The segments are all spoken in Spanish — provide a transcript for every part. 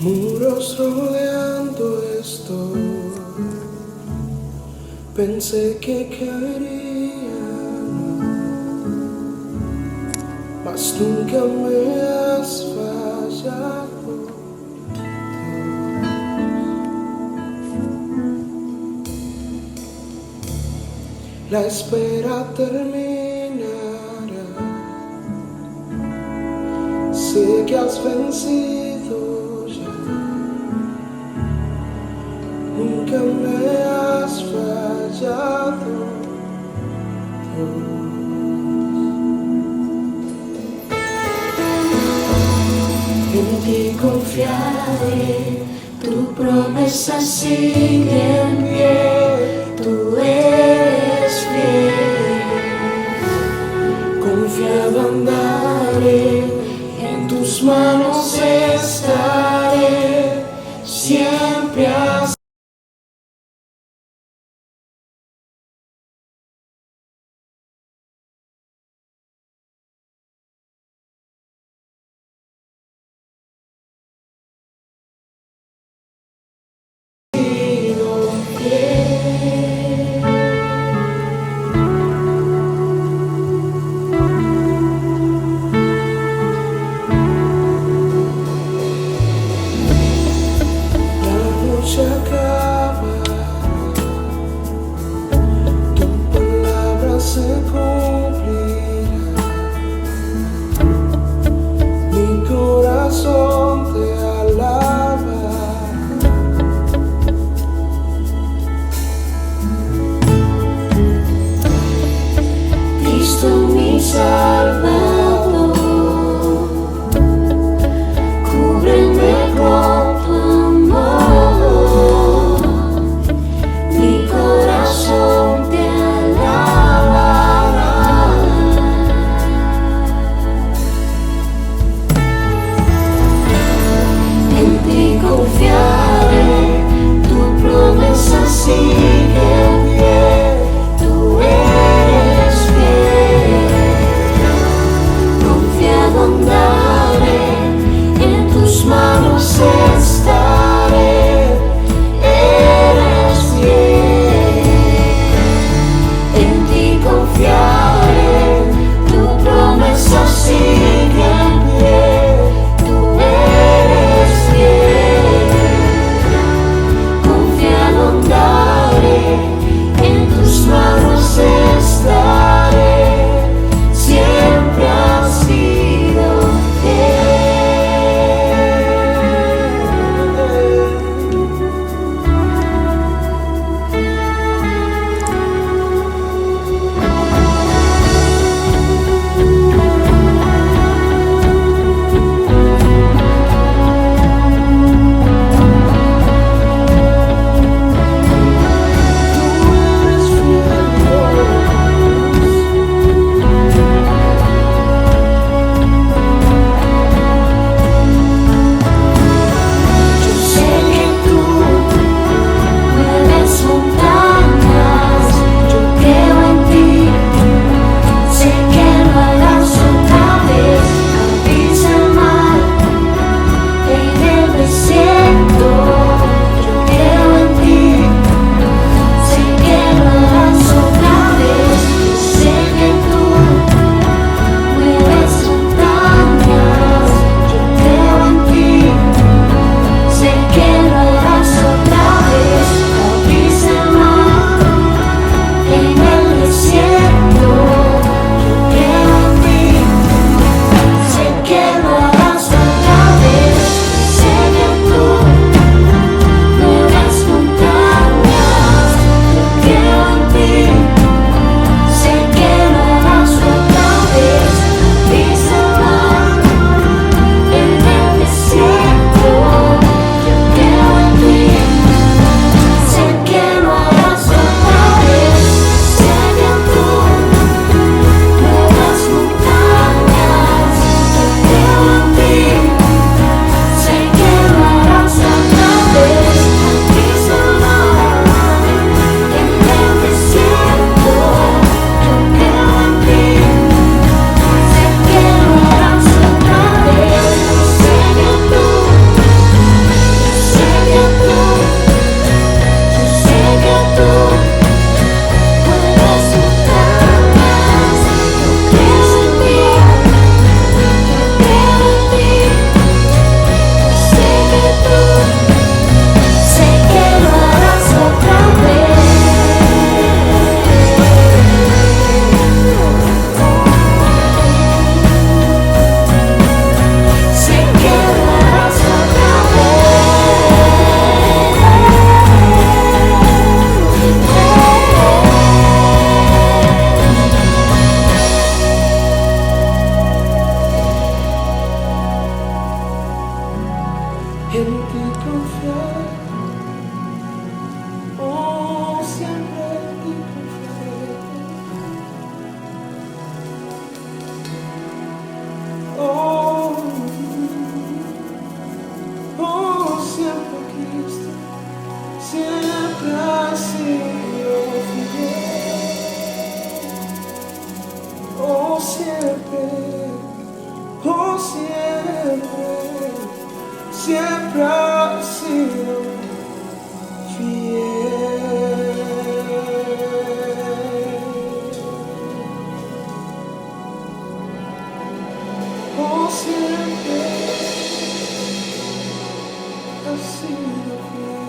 Muros rodeando esto, pensé que caerían, mas nunca me has fallado. La espera terminará, sé que has vencido ya, nunca me has fallado, Dios. En ti confiaré, tu promesa sigue en pie, tú eres fiel. Confiado andaré, en tus manos estaré, siempre has sido fiel. en ti confiar. Oh, siempre en ti confiar. Oh, oh, siempre Cristo, siempre has sido fiel. Oh, siempre, siempre has sido fiel. Oh, siempre has sido fiel.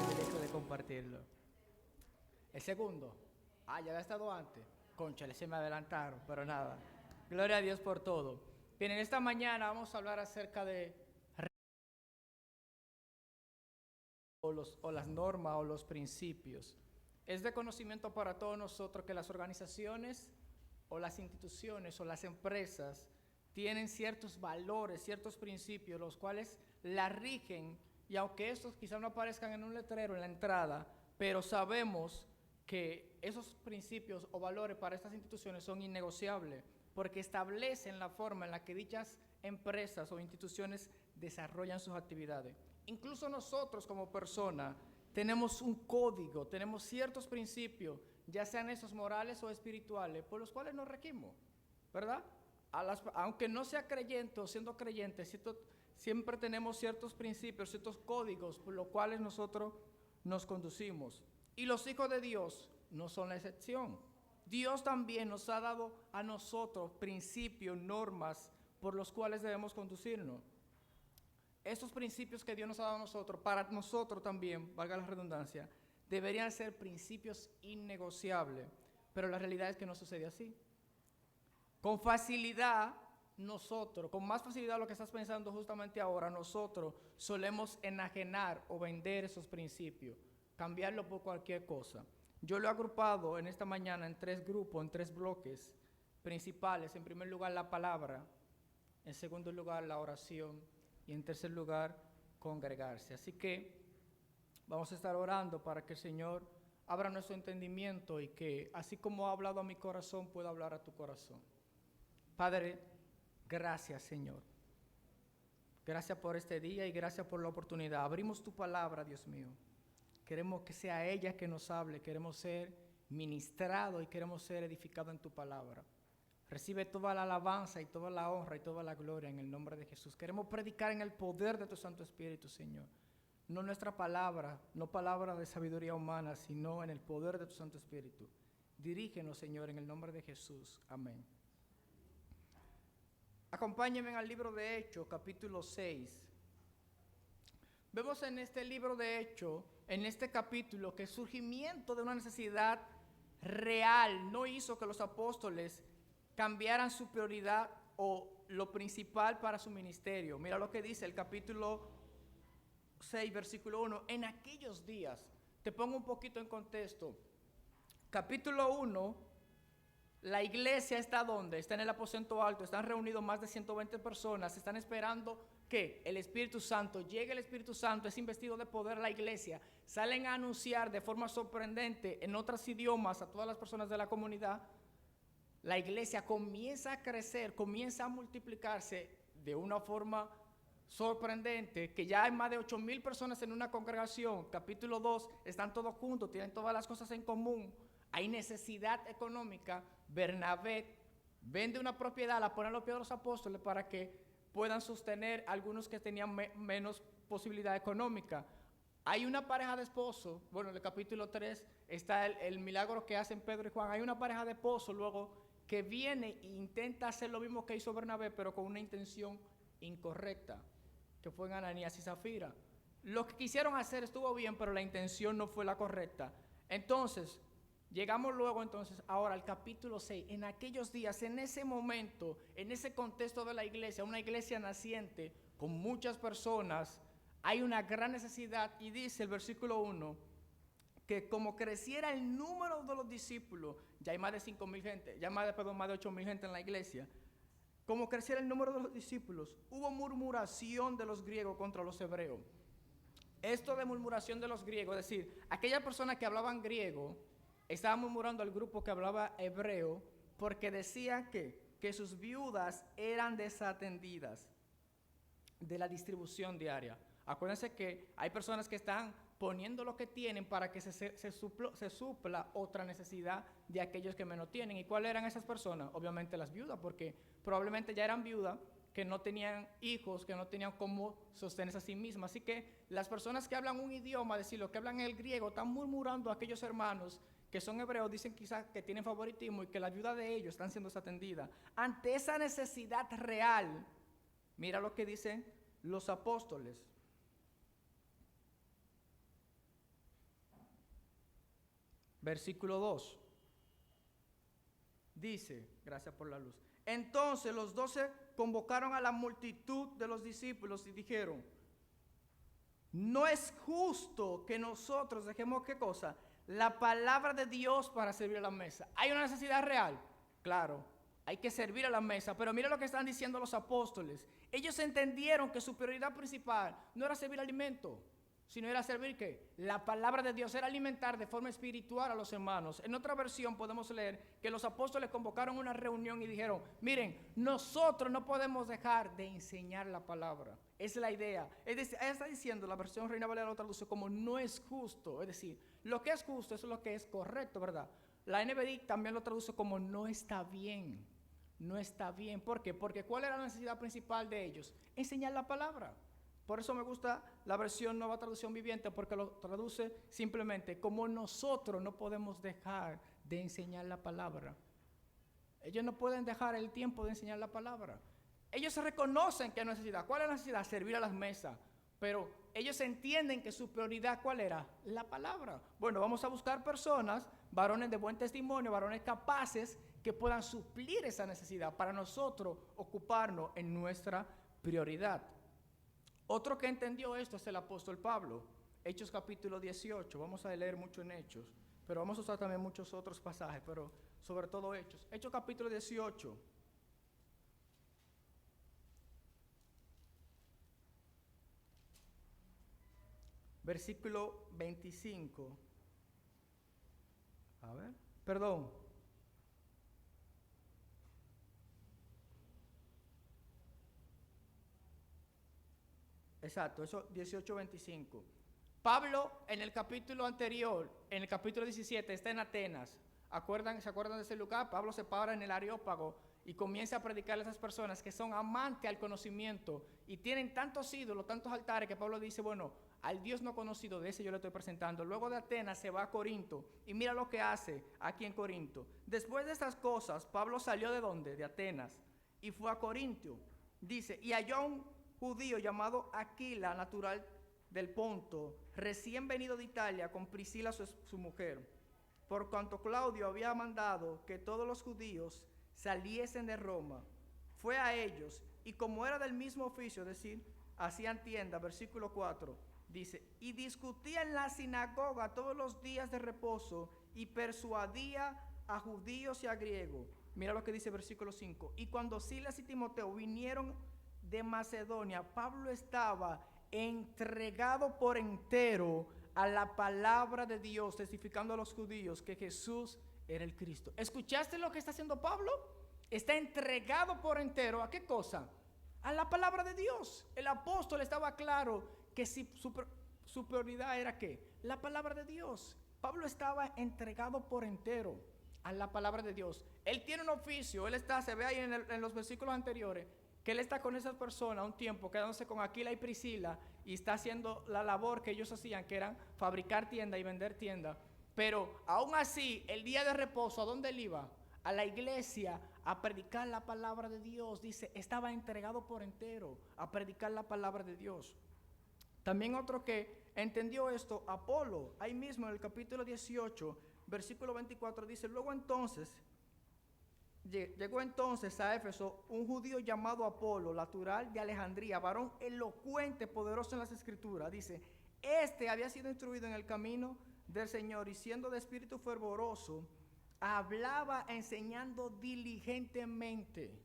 Derecho de compartirlo. El segundo, ya había estado antes. Cónchale, se me adelantaron, pero nada. Gloria a Dios por todo. Bien, en esta mañana vamos a hablar acerca de o las normas o los principios. Es de conocimiento para todos nosotros que las organizaciones o las instituciones o las empresas tienen ciertos valores, ciertos principios, los cuales la rigen, y aunque estos quizás no aparezcan en un letrero en la entrada, pero sabemos que esos principios o valores para estas instituciones son innegociables, porque establecen la forma en la que dichas empresas o instituciones desarrollan sus actividades. Incluso nosotros como personas tenemos un código, tenemos ciertos principios, ya sean esos morales o espirituales, por los cuales nos regimos, ¿verdad? Aunque no sea creyente o siendo creyente, siempre tenemos ciertos principios, ciertos códigos por los cuales nosotros nos conducimos. Y los hijos de Dios no son la excepción. Dios también nos ha dado a nosotros principios, normas por los cuales debemos conducirnos. Esos principios que Dios nos ha dado a nosotros, para nosotros también, valga la redundancia, deberían ser principios innegociables, pero la realidad es que no sucede así. Con facilidad, nosotros, con más facilidad lo que estás pensando justamente ahora, nosotros solemos enajenar o vender esos principios, cambiarlo por cualquier cosa. Yo lo he agrupado en esta mañana en 3 grupos, en 3 bloques principales. En primer lugar, la palabra. En segundo lugar, la oración. Y en tercer lugar, congregarse. Así que vamos a estar orando para que el Señor abra nuestro entendimiento y que, así como ha hablado a mi corazón, pueda hablar a tu corazón. Padre, gracias, Señor. Gracias por este día y gracias por la oportunidad. Abrimos tu palabra, Dios mío. Queremos que sea ella que nos hable, queremos ser ministrados y queremos ser edificados en tu palabra. Recibe toda la alabanza y toda la honra y toda la gloria en el nombre de Jesús. Queremos predicar en el poder de tu Santo Espíritu, Señor. No nuestra palabra, no palabra de sabiduría humana, sino en el poder de tu Santo Espíritu. Dirígenos, Señor, en el nombre de Jesús. Amén. Acompáñenme al libro de Hechos, capítulo 6. Vemos en este libro de Hechos, en este capítulo, que el surgimiento de una necesidad real no hizo que los apóstoles cambiaran su prioridad o lo principal para su ministerio. Mira lo que dice el capítulo 6, versículo 1. En aquellos días, te pongo un poquito en contexto. Capítulo 1, la iglesia está ¿dónde? Está en el aposento alto, están reunidos más de 120 personas, están esperando que el Espíritu Santo, llegue el Espíritu Santo, es investido de poder la iglesia, salen a anunciar de forma sorprendente en otros idiomas a todas las personas de la comunidad. La iglesia comienza a crecer, comienza a multiplicarse de una forma sorprendente, que ya hay más de 8,000 personas en una congregación. Capítulo 2, están todos juntos, tienen todas las cosas en común. Hay necesidad económica. Bernabé vende una propiedad, la pone a los pies de los apóstoles para que puedan sostener a algunos que tenían menos posibilidad económica. Hay una pareja de esposos, bueno, en el capítulo 3 está el milagro que hacen Pedro y Juan. Hay una pareja de esposos luego que viene e intenta hacer lo mismo que hizo Bernabé, pero con una intención incorrecta, que fue en Ananías y Zafira. Lo que quisieron hacer estuvo bien, pero la intención no fue la correcta. Entonces, llegamos luego entonces ahora al capítulo 6. En aquellos días, en ese momento, en ese contexto de la iglesia, una iglesia naciente con muchas personas, hay una gran necesidad, y dice el versículo 1, que como creciera el número de los discípulos, ya hay más de 5,000 gente, ya más de 8,000 gente en la iglesia, como creciera el número de los discípulos, hubo murmuración de los griegos contra los hebreos. Esto de murmuración de los griegos, es decir, aquellas personas que hablaban griego estaban murmurando al grupo que hablaba hebreo porque decían que sus viudas eran desatendidas de la distribución diaria. Acuérdense que hay personas que están poniendo lo que tienen para que se supla otra necesidad de aquellos que menos tienen. ¿Y cuáles eran esas personas? Obviamente las viudas, porque probablemente ya eran viudas, que no tenían hijos, que no tenían cómo sostenerse a sí mismas. Así que las personas que hablan un idioma, es decir, los que hablan el griego, están murmurando a aquellos hermanos que son hebreos, dicen quizás que tienen favoritismo y que la ayuda de ellos están siendo desatendida. Ante esa necesidad real, mira lo que dicen los apóstoles. Versículo 2. Dice, gracias por la luz. Entonces los 12 convocaron a la multitud de los discípulos y dijeron: no es justo que nosotros dejemos, ¿qué cosa? La palabra de Dios para servir a la mesa. ¿Hay una necesidad real? Claro, hay que servir a la mesa, pero mira lo que están diciendo los apóstoles. Ellos entendieron que su prioridad principal no era servir alimento, sino era servir ¿qué? La palabra de Dios, era alimentar de forma espiritual a los hermanos. En otra versión podemos leer que los apóstoles convocaron una reunión y dijeron: miren, nosotros no podemos dejar de enseñar la palabra. Esa es la idea. Es decir, ella está diciendo, la versión Reina Valera lo traduce como no es justo. Es decir, lo que es justo es lo que es correcto, ¿verdad? La NBI también lo traduce como no está bien. No está bien. ¿Por qué? Porque ¿cuál era la necesidad principal de ellos? Enseñar la palabra. Por eso me gusta la versión Nueva Traducción Viviente, porque lo traduce simplemente como nosotros no podemos dejar de enseñar la palabra. Ellos no pueden dejar el tiempo de enseñar la palabra. Ellos se reconocen que hay necesidad. ¿Cuál es la necesidad? Servir a las mesas. Pero ellos entienden que su prioridad, ¿cuál era? La palabra. Bueno, vamos a buscar personas, varones de buen testimonio, varones capaces que puedan suplir esa necesidad para nosotros ocuparnos en nuestra prioridad. Otro que entendió esto es el apóstol Pablo. Hechos capítulo 18, vamos a leer mucho en Hechos, pero vamos a usar también muchos otros pasajes, pero sobre todo Hechos. Hechos capítulo 18. Versículo 25. A ver, perdón. Exacto, eso 18:25. Pablo en el capítulo anterior, en el capítulo 17, está en Atenas. ¿Se acuerdan de ese lugar? Pablo se para en el Areópago y comienza a predicar a esas personas que son amantes al conocimiento y tienen tantos ídolos, tantos altares, que Pablo dice, bueno, al Dios no conocido, de ese yo le estoy presentando. Luego de Atenas se va a Corinto y mira lo que hace aquí en Corinto. Después de estas cosas, Pablo salió ¿de dónde? De Atenas y fue a Corinto. Dice, y halló a un judío llamado Aquila, natural del Ponto, recién venido de Italia, con Priscila su mujer, por cuanto Claudio había mandado que todos los judíos saliesen de Roma. Fue a ellos, y como era del mismo oficio, es decir, hacían tienda, versículo 4, dice, y discutía en la sinagoga todos los días de reposo, y persuadía a judíos y a griegos. Mira lo que dice versículo 5, y cuando Silas y Timoteo vinieron de Macedonia, Pablo estaba entregado por entero a la palabra de Dios, testificando a los judíos que Jesús era el Cristo. ¿Escuchaste lo que está haciendo Pablo? Está entregado por entero ¿a qué cosa? A la palabra de Dios. El apóstol estaba claro que si su prioridad era ¿qué? La palabra de Dios. Pablo estaba entregado por entero a la palabra de Dios. Él tiene un oficio, se ve ahí en los versículos anteriores, que él está con esas personas un tiempo, quedándose con Aquila y Priscila, y está haciendo la labor que ellos hacían, que eran fabricar tienda y vender tienda. Pero aún así, el día de reposo, ¿a dónde él iba? A la iglesia, a predicar la palabra de Dios. Dice, estaba entregado por entero a predicar la palabra de Dios. También otro que entendió esto, Apolo, ahí mismo en el capítulo 18, versículo 24, dice, llegó entonces a Éfeso un judío llamado Apolo, natural de Alejandría, varón elocuente, poderoso en las escrituras. Dice, este había sido instruido en el camino del Señor y siendo de espíritu fervoroso, hablaba enseñando diligentemente.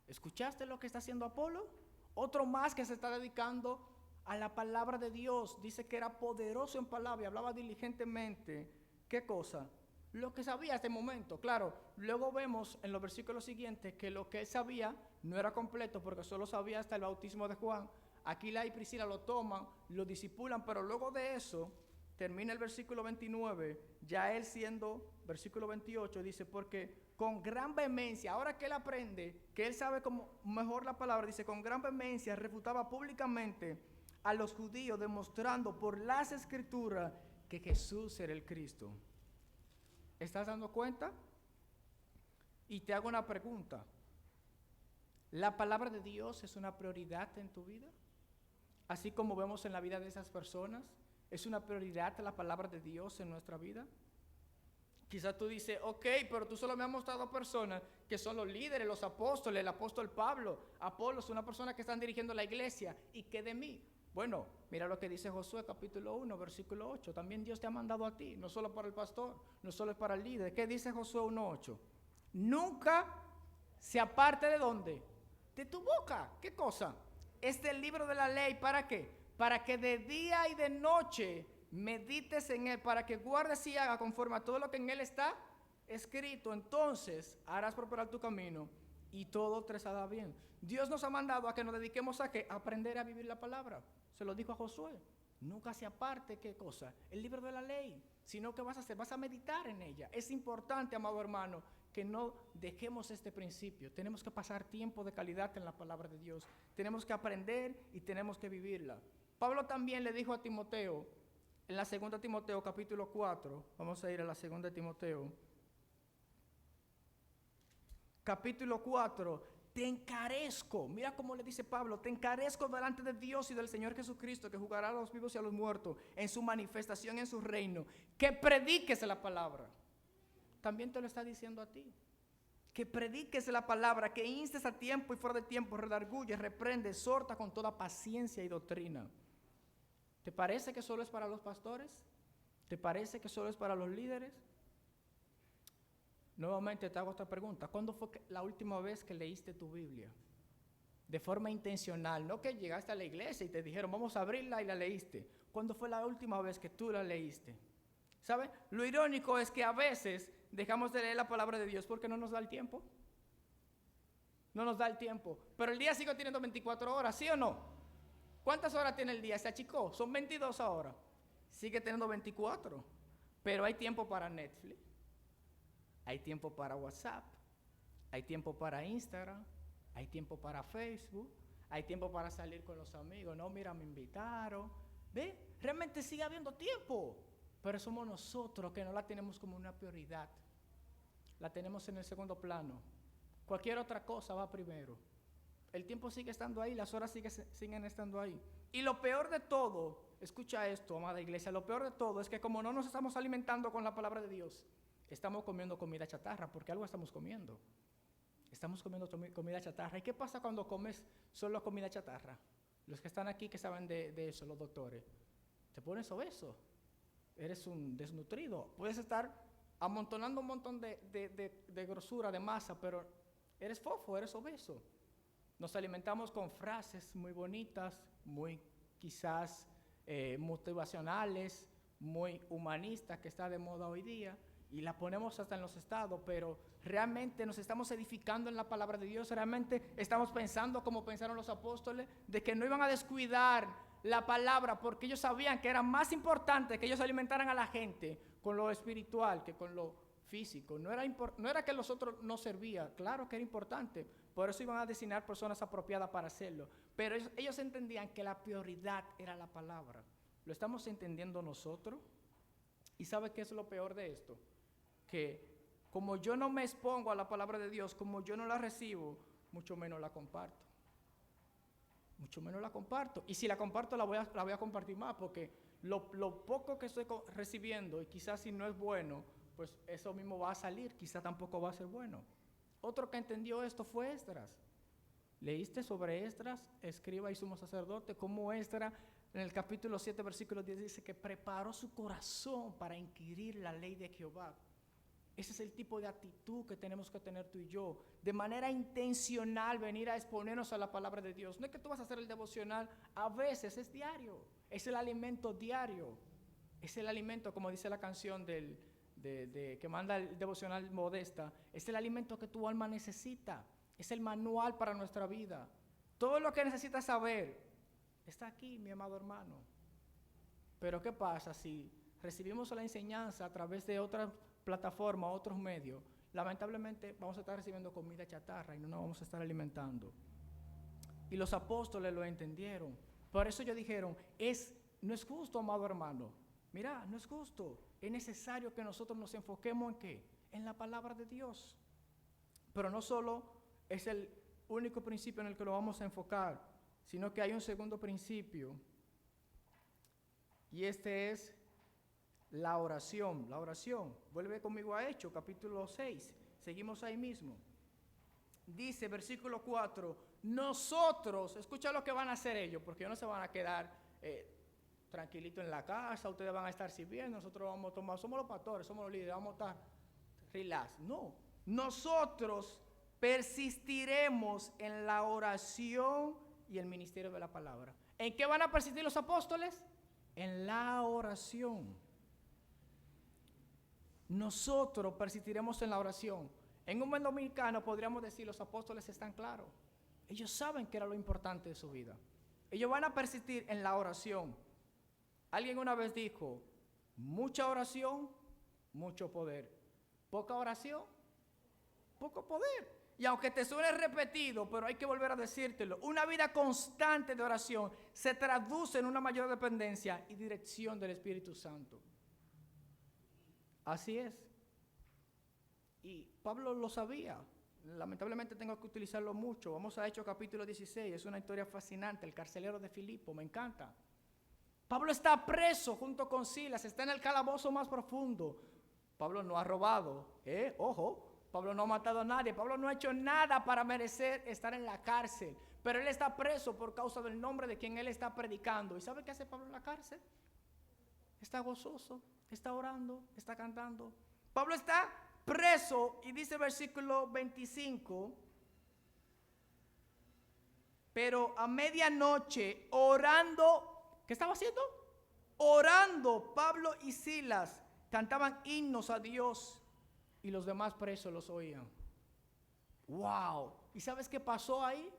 ¿Escuchaste lo que está haciendo Apolo? Otro más que se está dedicando a la palabra de Dios. Dice que era poderoso en palabra y hablaba diligentemente. ¿Qué cosa? Lo que sabía hasta el momento. Claro, luego vemos en los versículos siguientes que lo que él sabía no era completo porque solo sabía hasta el bautismo de Juan. Aquila y Priscila lo toman, lo disipulan, pero luego de eso termina el versículo 29, ya él siendo, versículo 28, dice, porque con gran vehemencia, ahora que él aprende, que él sabe como mejor la palabra, dice, con gran vehemencia refutaba públicamente a los judíos, demostrando por las escrituras que Jesús era el Cristo. ¿Estás dando cuenta? Y te hago una pregunta. ¿La palabra de Dios es una prioridad en tu vida? Así como vemos en la vida de esas personas, ¿es una prioridad la palabra de Dios en nuestra vida? Quizás tú dices, ok, pero tú solo me has mostrado a personas que son los líderes, los apóstoles, el apóstol Pablo, Apolos, una persona que están dirigiendo la iglesia. ¿Y qué de mí? Bueno, mira lo que dice Josué capítulo 1, versículo 8. También Dios te ha mandado a ti, no solo para el pastor, no solo es para el líder. ¿Qué dice Josué 1:8? Nunca se aparte de dónde? De tu boca. ¿Qué cosa? Este libro de la ley, ¿para qué? Para que de día y de noche medites en él, para que guardes y hagas conforme a todo lo que en él está escrito. Entonces harás prosperar tu camino y todo te saldrá bien. Dios nos ha mandado a que nos dediquemos a ¿qué? A aprender a vivir la palabra. Se lo dijo a Josué. Nunca se aparte, ¿qué cosa? El libro de la ley, sino que vas a hacer, vas a meditar en ella. Es importante, amado hermano, que no dejemos este principio. Tenemos que pasar tiempo de calidad en la palabra de Dios. Tenemos que aprender y tenemos que vivirla. Pablo también le dijo a Timoteo, en la 2 Timoteo capítulo 4, vamos a ir a la 2 Timoteo, capítulo 4, te encarezco, mira cómo le dice Pablo, te encarezco delante de Dios y del Señor Jesucristo, que juzgará a los vivos y a los muertos en su manifestación en su reino, que prediques la palabra. También te lo está diciendo a ti, que prediques la palabra, que instes a tiempo y fuera de tiempo, redarguye, reprende, exhorta con toda paciencia y doctrina. ¿Te parece que solo es para los pastores? ¿Te parece que solo es para los líderes? Nuevamente te hago esta pregunta. ¿Cuándo fue la última vez que leíste tu Biblia? De forma intencional, no que llegaste a la iglesia y te dijeron vamos a abrirla y la leíste. ¿Cuándo fue la última vez que tú la leíste? ¿Sabes? Lo irónico es que a veces dejamos de leer la palabra de Dios porque no nos da el tiempo. No nos da el tiempo. Pero el día sigue teniendo 24 horas, ¿sí o no? ¿Cuántas horas tiene el día? Se achicó, son 22 ahora. Sigue teniendo 24. Pero hay tiempo para Netflix. Hay tiempo para WhatsApp, hay tiempo para Instagram, hay tiempo para Facebook, hay tiempo para salir con los amigos. No, mira, me invitaron. ¿Ve? Realmente sigue habiendo tiempo, pero somos nosotros que no la tenemos como una prioridad. La tenemos en el segundo plano. Cualquier otra cosa va primero. El tiempo sigue estando ahí, las horas siguen estando ahí. Y lo peor de todo, escucha esto, amada iglesia, lo peor de todo es que como no nos estamos alimentando con la palabra de Dios, estamos comiendo comida chatarra, porque algo estamos comiendo. Estamos comiendo comida chatarra. ¿Y qué pasa cuando comes solo comida chatarra? Los que están aquí que saben de eso, los doctores. Te pones obeso. Eres un desnutrido. Puedes estar amontonando un montón de grosura, de masa, pero eres fofo, eres obeso. Nos alimentamos con frases muy bonitas, muy quizás motivacionales, muy humanistas, que está de moda hoy día. Y la ponemos hasta en los estados, pero realmente nos estamos edificando en la palabra de Dios, realmente estamos pensando como pensaron los apóstoles, de que no iban a descuidar la palabra, porque ellos sabían que era más importante que ellos alimentaran a la gente con lo espiritual que con lo físico. No era que los otros no servían, claro que era importante, por eso iban a designar personas apropiadas para hacerlo, pero ellos entendían que la prioridad era la palabra. ¿Lo estamos entendiendo nosotros? ¿Y sabe qué es lo peor de esto? Que como yo no me expongo a la palabra de Dios, como yo no la recibo, mucho menos la comparto. Mucho menos la comparto. Y si la comparto, la voy a compartir más, porque lo poco que estoy recibiendo, y quizás si no es bueno, pues eso mismo va a salir, quizás tampoco va a ser bueno. Otro que entendió esto fue Esdras. ¿Leíste sobre Esdras, escriba y sumo sacerdote? Cómo Esdras, en el capítulo 7, versículo 10, dice que preparó su corazón para inquirir la ley de Jehová. Ese es el tipo de actitud que tenemos que tener tú y yo. De manera intencional venir a exponernos a la palabra de Dios. No es que tú vas a hacer el devocional, a veces es diario. Es el alimento diario. Es el alimento, como dice la canción que manda el devocional Modesta. Es el alimento que tu alma necesita. Es el manual para nuestra vida. Todo lo que necesitas saber está aquí, mi amado hermano. Pero ¿qué pasa si recibimos la enseñanza a través de otras plataformas, otros medios? Lamentablemente vamos a estar recibiendo comida chatarra y no nos vamos a estar alimentando. Y los apóstoles lo entendieron. Por eso ellos dijeron, no es justo, amado hermano. Mira, no es justo. Es necesario que nosotros nos enfoquemos ¿en qué? En la palabra de Dios. Pero no solo es el único principio en el que lo vamos a enfocar, sino que hay un segundo principio. Y este es la oración. La oración. Vuelve conmigo a Hechos, capítulo 6. Seguimos ahí mismo. Dice, versículo 4, nosotros, escucha lo que van a hacer ellos, porque ellos no se van a quedar tranquilitos en la casa, ustedes van a estar sirviendo, nosotros vamos a tomar, somos los pastores, somos los líderes, vamos a estar relax. No, nosotros persistiremos en la oración y el ministerio de la palabra. ¿En qué van a persistir los apóstoles? En la oración. Nosotros persistiremos en la oración. En un buen dominicano podríamos decir, los apóstoles están claros. Ellos saben que era lo importante de su vida. Ellos van a persistir en la oración. Alguien una vez dijo, mucha oración, mucho poder. Poca oración, poco poder. Y aunque te suene repetido, pero hay que volver a decírtelo, una vida constante de oración se traduce en una mayor dependencia y dirección del Espíritu Santo. Así es. Y Pablo lo sabía. Lamentablemente tengo que utilizarlo mucho. Vamos a Hechos capítulo 16. Es una historia fascinante. El carcelero de Filipo, me encanta. Pablo está preso junto con Silas. Está en el calabozo más profundo. Pablo no ha robado. Ojo. Pablo no ha matado a nadie. Pablo no ha hecho nada para merecer estar en la cárcel. Pero él está preso por causa del nombre de quien él está predicando. ¿Y sabe qué hace Pablo en la cárcel? Está gozoso. Está orando. Está cantando. Pablo está preso, y dice versículo 25, pero a medianoche orando, ¿qué estaba haciendo? Orando, Pablo y Silas cantaban himnos a Dios y los demás presos los oían. ¡Wow! ¿Y sabes qué pasó ahí?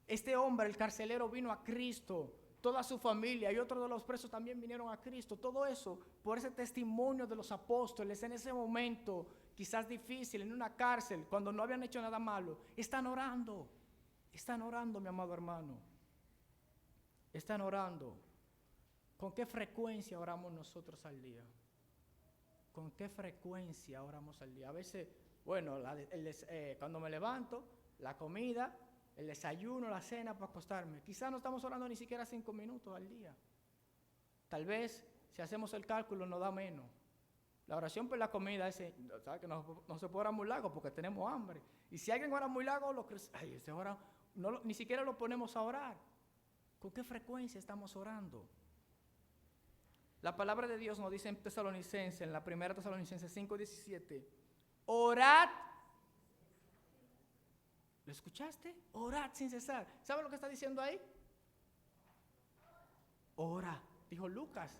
Este hombre, el carcelero, vino a Cristo, toda su familia y otros de los presos también vinieron a Cristo. Todo eso por ese testimonio de los apóstoles en ese momento quizás difícil, en una cárcel, cuando no habían hecho nada malo. Están orando, mi amado hermano. Están orando. ¿Con qué frecuencia oramos nosotros al día? ¿Con qué frecuencia oramos al día? A veces, bueno, cuando me levanto, la comida, el desayuno, la cena para acostarme. Quizás no estamos orando ni siquiera 5 minutos al día. Tal vez, si hacemos el cálculo, nos da menos. La oración por la comida, ¿sabes? Que no se puede orar muy largo porque tenemos hambre. Y si alguien ora muy largo, ni siquiera lo ponemos a orar. ¿Con qué frecuencia estamos orando? La palabra de Dios nos dice en Tesalonicenses, en la primera Tesalonicenses 5:17, orad. ¿Lo escuchaste? Orad sin cesar. ¿Sabe lo que está diciendo ahí? Ora, dijo Lucas.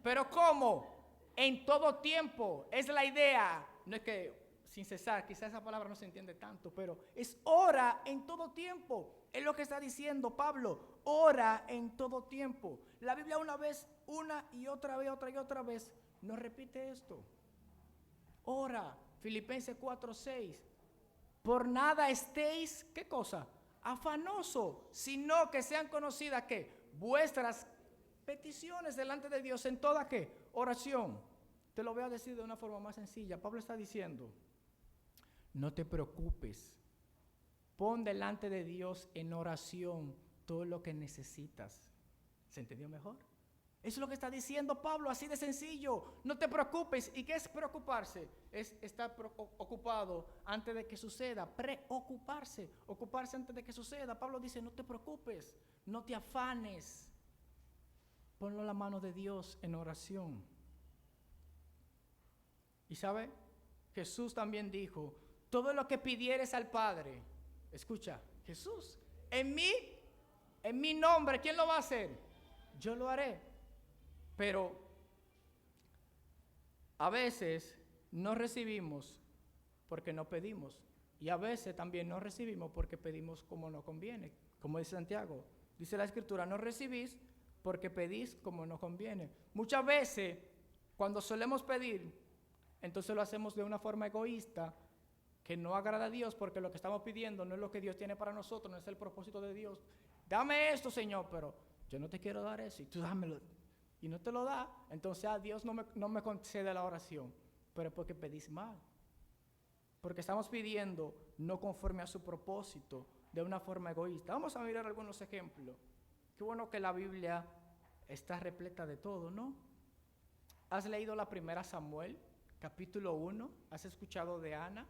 ¿Pero cómo? En todo tiempo, es la idea. No es que sin cesar, quizás esa palabra no se entiende tanto, pero es ora en todo tiempo. Es lo que está diciendo Pablo, ora en todo tiempo. La Biblia una y otra vez, nos repite esto. Ora, Filipenses 4:6. Por nada estéis, ¿qué cosa? Afanoso, sino que sean conocidas, ¿qué? Vuestras peticiones delante de Dios en toda, ¿qué? Oración. Te lo voy a decir de una forma más sencilla. Pablo está diciendo, no te preocupes. Pon delante de Dios en oración todo lo que necesitas. ¿Se entendió mejor? Eso es lo que está diciendo Pablo, así de sencillo. No te preocupes. ¿Y qué es preocuparse? Es estar ocupado antes de que suceda. Preocuparse. Ocuparse antes de que suceda. Pablo dice, no te preocupes. No te afanes. Ponlo en la mano de Dios en oración. ¿Y sabe? Jesús también dijo, todo lo que pidieres al Padre, escucha, Jesús, en mi nombre, ¿quién lo va a hacer? Yo lo haré. Pero a veces no recibimos porque no pedimos. Y a veces también no recibimos porque pedimos como no conviene. Como dice Santiago, dice la Escritura, no recibís porque pedís como no conviene. Muchas veces, cuando solemos pedir, entonces lo hacemos de una forma egoísta, que no agrada a Dios, porque lo que estamos pidiendo no es lo que Dios tiene para nosotros, no es el propósito de Dios. Dame esto, Señor, pero yo no te quiero dar eso, y tú dámelo. Y no te lo da, entonces Dios no me concede la oración, pero es porque pedís mal. Porque estamos pidiendo no conforme a su propósito, de una forma egoísta. Vamos a mirar algunos ejemplos. Qué bueno que la Biblia está repleta de todo, ¿no? ¿Has leído la primera Samuel, capítulo 1? ¿Has escuchado de Ana?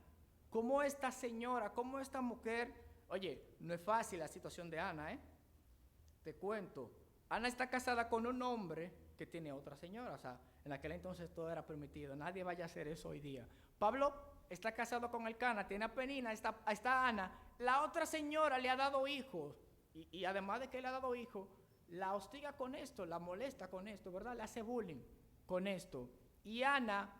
¿Cómo esta señora, cómo esta mujer? Oye, no es fácil la situación de Ana, ¿eh? Te cuento. Ana está casada con un hombre que tiene otra señora. O sea, en aquel entonces todo era permitido. Nadie vaya a hacer eso hoy día. Pablo está casado con Elcana, tiene a Penina, está Ana. La otra señora le ha dado hijos. Y además de que le ha dado hijos, la hostiga con esto, la molesta con esto, ¿verdad? Le hace bullying con esto. Y Ana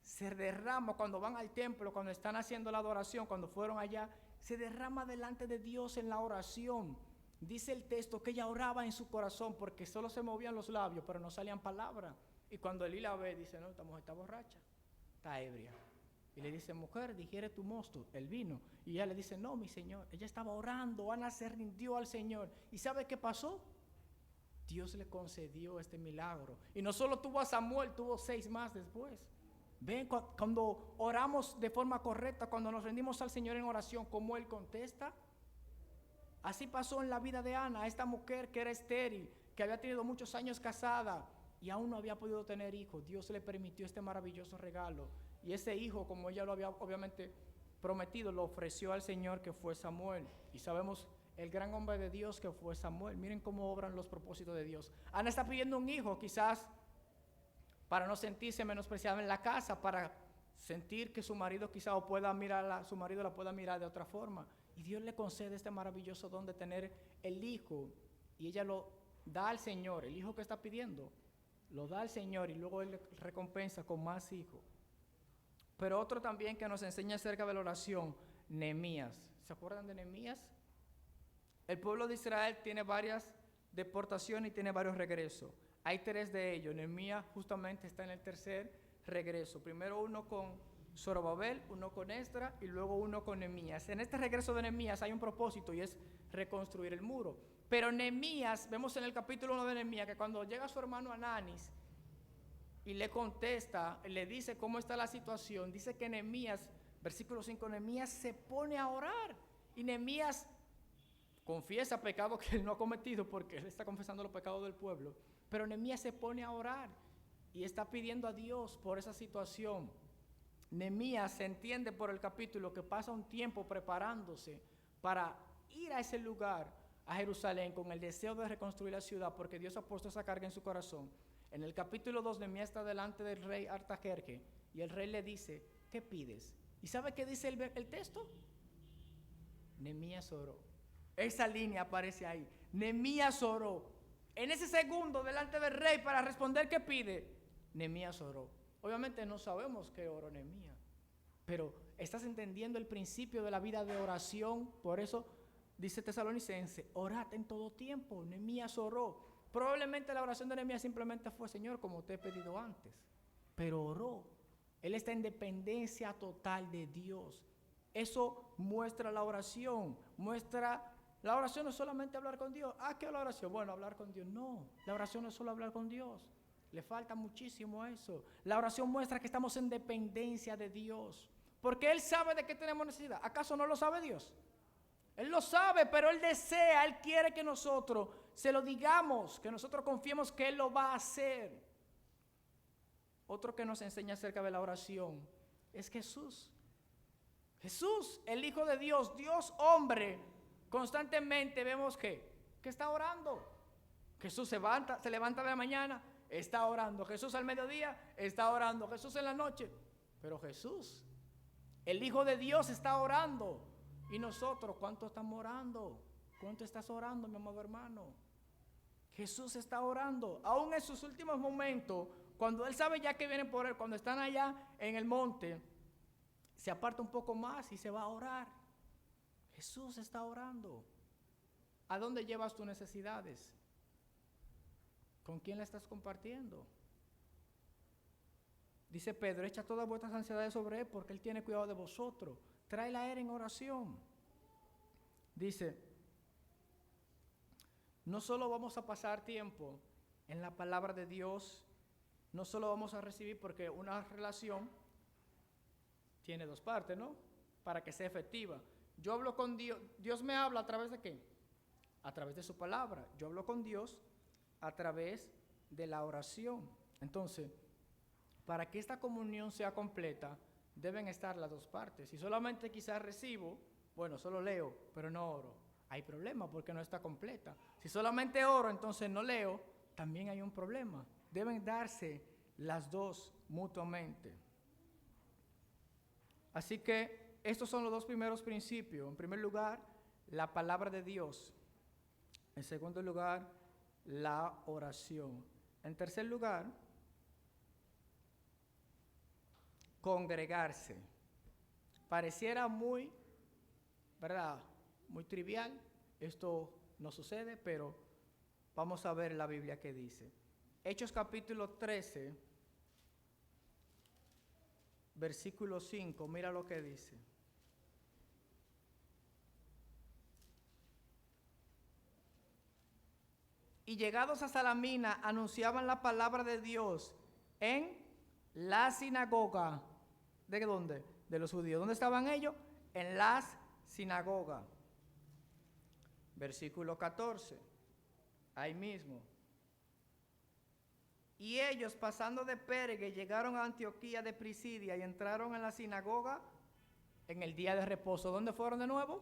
se derrama cuando van al templo, cuando están haciendo la adoración, cuando fueron allá, se derrama delante de Dios en la oración. Dice el texto que ella oraba en su corazón porque solo se movían los labios, pero no salían palabras. Y cuando Elí la ve, dice, no, esta mujer está borracha, está ebria. Y le dice, mujer, digiere tu mosto, el vino. Y ella le dice, no, mi Señor. Ella estaba orando, Ana se rindió al Señor. ¿Y sabe qué pasó? Dios le concedió este milagro. Y no solo tuvo a Samuel, tuvo 6 más después. Ven, cuando oramos de forma correcta, cuando nos rendimos al Señor en oración, ¿cómo Él contesta? Así pasó en la vida de Ana, esta mujer que era estéril, que había tenido muchos años casada y aún no había podido tener hijos. Dios le permitió este maravilloso regalo. Y ese hijo, como ella lo había obviamente prometido, lo ofreció al Señor, que fue Samuel. Y sabemos el gran hombre de Dios que fue Samuel. Miren cómo obran los propósitos de Dios. Ana está pidiendo un hijo, quizás para no sentirse menospreciada en la casa, para sentir que su marido quizás su marido la pueda mirar de otra forma. Y Dios le concede este maravilloso don de tener el hijo. Y ella lo da al Señor, el hijo que está pidiendo, lo da al Señor y luego Él le recompensa con más hijos. Pero otro también que nos enseña acerca de la oración, Nehemías. ¿Se acuerdan de Nehemías? El pueblo de Israel tiene varias deportaciones y tiene varios regresos. Hay 3 de ellos. Nehemías justamente está en el tercer regreso. Primero uno con Zorobabel, uno con Esdras y luego uno con Nehemías. En este regreso de Nehemías hay un propósito y es reconstruir el muro. Pero Nehemías, vemos en el capítulo 1 de Nehemías que cuando llega su hermano Ananis y le contesta, le dice cómo está la situación, dice que Nehemías, versículo 5, Nehemías se pone a orar y Nehemías confiesa pecados que él no ha cometido porque él está confesando los pecados del pueblo, pero Nehemías se pone a orar y está pidiendo a Dios por esa situación. Nehemías se entiende por el capítulo que pasa un tiempo preparándose para ir a ese lugar, a Jerusalén, con el deseo de reconstruir la ciudad, porque Dios ha puesto esa carga en su corazón. En el capítulo 2, Nehemías está delante del rey Artajerjes y el rey le dice, ¿qué pides? ¿Y sabe qué dice el texto? Nehemías oró. Esa línea aparece ahí. Nehemías oró. En ese segundo, delante del rey, para responder qué pide, Nehemías oró. Obviamente no sabemos qué oró Nehemías, pero estás entendiendo el principio de la vida de oración. Por eso dice Tesalonicense, orad en todo tiempo. Nehemías oró. Probablemente la oración de Nehemías simplemente fue, Señor, como te he pedido antes, pero oró. Él está en dependencia total de Dios. Eso muestra la oración. La oración no es solamente hablar con Dios. ¿Qué es la oración? Bueno, hablar con Dios. No, la oración no es solo hablar con Dios. Le falta muchísimo a eso. La oración muestra que estamos en dependencia de Dios, porque Él sabe de qué tenemos necesidad. ¿Acaso no lo sabe Dios? Él lo sabe, pero Él desea, Él quiere que nosotros se lo digamos, que nosotros confiemos que Él lo va a hacer. Otro que nos enseña acerca de la oración es Jesús. Jesús, el Hijo de Dios, Dios hombre, constantemente vemos que está orando. Jesús se levanta de la mañana, está orando. Jesús al mediodía está orando. Jesús en la noche. Pero Jesús El Hijo de Dios está orando. ¿Y nosotros cuánto estamos orando? ¿Cuánto estás orando, mi amado hermano? Jesús está orando. Aún en sus últimos momentos, cuando Él sabe ya que vienen por Él, cuando están allá en el monte, se aparta un poco más y se va a orar. Jesús está orando. ¿A dónde llevas tus necesidades? ¿Con quién la estás compartiendo? Dice Pedro, echa todas vuestras ansiedades sobre Él porque Él tiene cuidado de vosotros. Tráela a Él en oración. Dice, no solo vamos a pasar tiempo en la palabra de Dios, no solo vamos a recibir, porque una relación tiene dos partes, ¿no? Para que sea efectiva. Yo hablo con Dios, Dios me habla a través de ¿qué? A través de su palabra. Yo hablo con Dios a través de la oración. Entonces, para que esta comunión sea completa, deben estar las dos partes. Si solamente quizás recibo, bueno, solo leo, pero no oro, hay problema porque no está completa. Si solamente oro, entonces no leo, también hay un problema. Deben darse las dos mutuamente. Así que estos son los dos primeros principios. En primer lugar, la palabra de Dios. En segundo lugar, la oración. En tercer lugar, congregarse. Pareciera muy, ¿verdad?, muy trivial. Esto no sucede, pero vamos a ver la Biblia que dice. Hechos capítulo 13, versículo 5, mira lo que dice. Y llegados a Salamina, anunciaban la palabra de Dios en la sinagoga. ¿De dónde? De los judíos. ¿Dónde estaban ellos? En las sinagogas. Versículo 14. Ahí mismo. Y ellos, pasando de Perge, llegaron a Antioquía de Pisidia y entraron en la sinagoga en el día de reposo. ¿Dónde fueron de nuevo?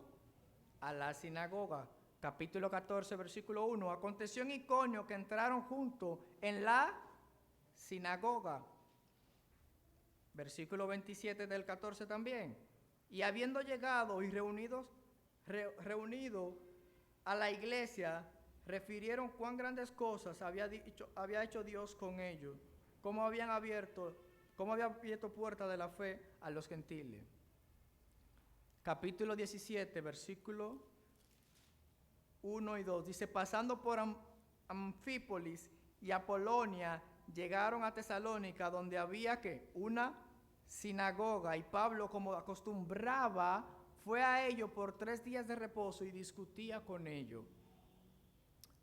A la sinagoga. Capítulo 14, versículo 1. Aconteció en Iconio que entraron juntos en la sinagoga. Versículo 27 del 14 también. Y habiendo llegado y reunido a la iglesia, refirieron cuán grandes cosas había hecho Dios con ellos, cómo había abierto puerta de la fe a los gentiles. Capítulo 17, versículo 1 y 2, dice, pasando por Anfípolis y Apolonia, llegaron a Tesalónica, donde había ¿qué? Una sinagoga, y Pablo, como acostumbraba, fue a ellos por 3 días de reposo y discutía con ellos.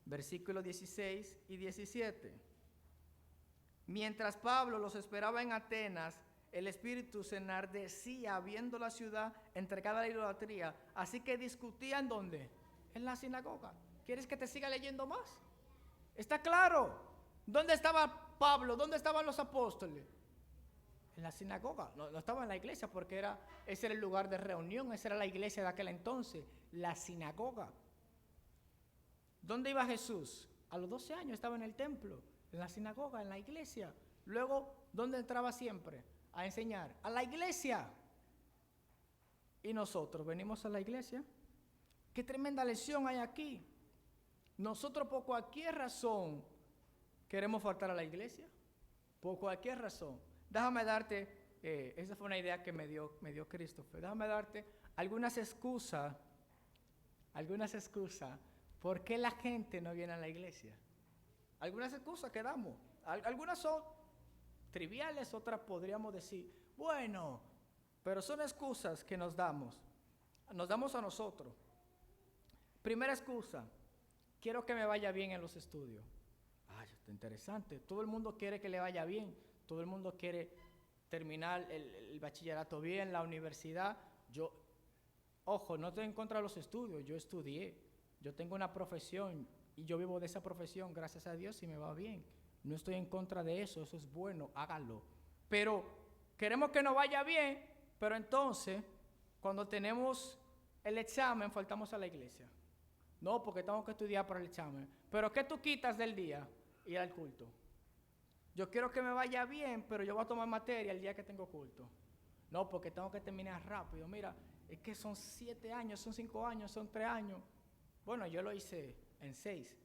Versículos 16 y 17. Mientras Pablo los esperaba en Atenas, el espíritu se enardecía viendo la ciudad entregada a la idolatría, así que discutían ¿dónde? En la sinagoga. ¿Quieres que te siga leyendo más? Está claro. ¿Dónde estaba Pablo? ¿Dónde estaban los apóstoles? En la sinagoga. No estaba en la iglesia porque ese era el lugar de reunión, esa era la iglesia de aquel entonces, la sinagoga. ¿Dónde iba Jesús? A los 12 años estaba en el templo, en la sinagoga, en la iglesia. Luego, ¿dónde entraba siempre? A enseñar. A la iglesia. ¿Y nosotros venimos a la iglesia? Qué tremenda lección hay aquí. Nosotros por cualquier razón queremos faltar a la iglesia. Por cualquier razón. Déjame darte, esa fue una idea que me dio Christopher. Déjame darte algunas excusas por qué la gente no viene a la iglesia. Algunas excusas que damos. Algunas son triviales, otras podríamos decir, bueno, pero son excusas que nos damos a nosotros. Primera excusa, quiero que me vaya bien en los estudios. Ay, está interesante, todo el mundo quiere que le vaya bien, todo el mundo quiere terminar el bachillerato bien, la universidad. Ojo, no estoy en contra de los estudios, yo estudié, yo tengo una profesión y yo vivo de esa profesión, gracias a Dios, y me va bien. No estoy en contra de eso, eso es bueno, hágalo. Pero queremos que nos vaya bien, pero entonces, cuando tenemos el examen, faltamos a la iglesia. No, porque tengo que estudiar para el examen. Pero ¿qué tú quitas del día? Ir al culto. Yo quiero que me vaya bien, pero yo voy a tomar materia el día que tengo culto. No, porque tengo que terminar rápido. Mira, es que son 7 años, son 5 años, son 3 años. Bueno, yo lo hice en 6.